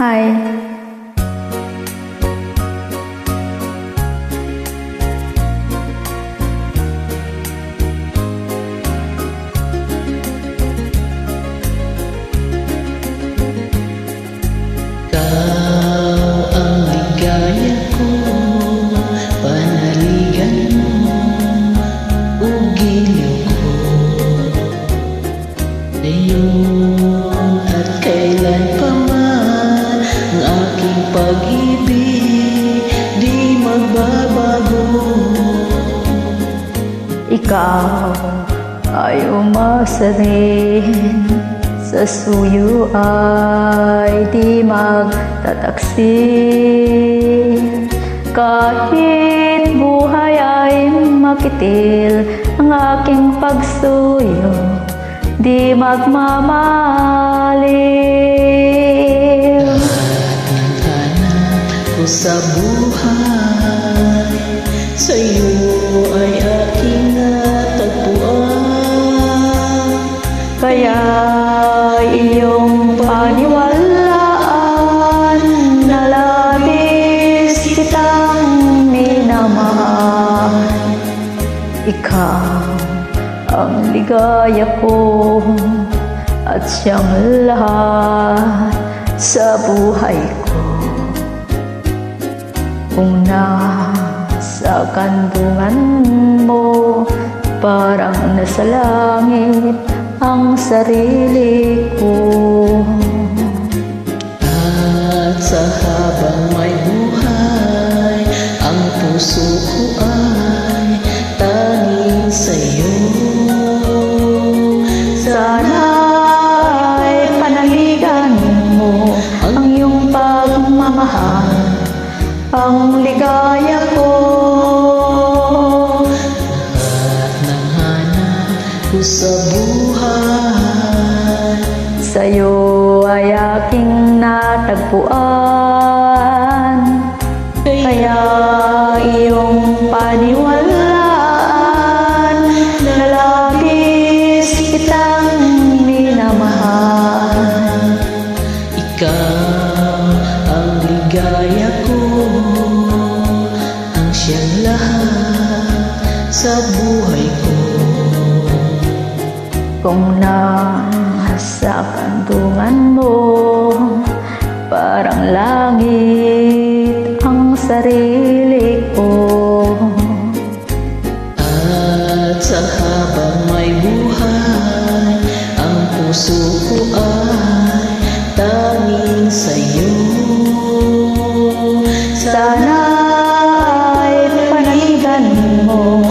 Hi. Ikaw ang ligaya ko, panaligan mo, ugiliw ko. Ngayon at kailan pa man, ang aking pag-ibig di magbabago. Ikaw ay umasa rin, sa suyo ay di magtataksil. Kahit buhay ay makitil, ang aking pagsuyo di magmamaliw. Lahat ng hanap ko sa buhay, sa'yo ay aking natagpuan. Kaya iyong paniwalaan na labis kitang minamahal. Ikaw ang ligaya ko at siyang lahat sa buhay ko. Kung nasa kandungan mo, parang nasa langit ang sarili ko. At sa habang may buhay, ang puso ko ay tanging sa'yo. Sana'y panaligan mo ang iyong pagmamahal, ang ligaya ko. Lahat ng hanap ko sa buhay, Sa'yo ay aking natagpuan. Kaya iyong paniwalaan na labis kitang minamahal. ikaw ang ligaya ko, ang siyang lahat sa buhay ko. Kung nasa kandungan mo, parang langit ang sarili ko. At sa habang may buhay, ang puso ko ay tanging sa'yo. Sana'y panaligan mo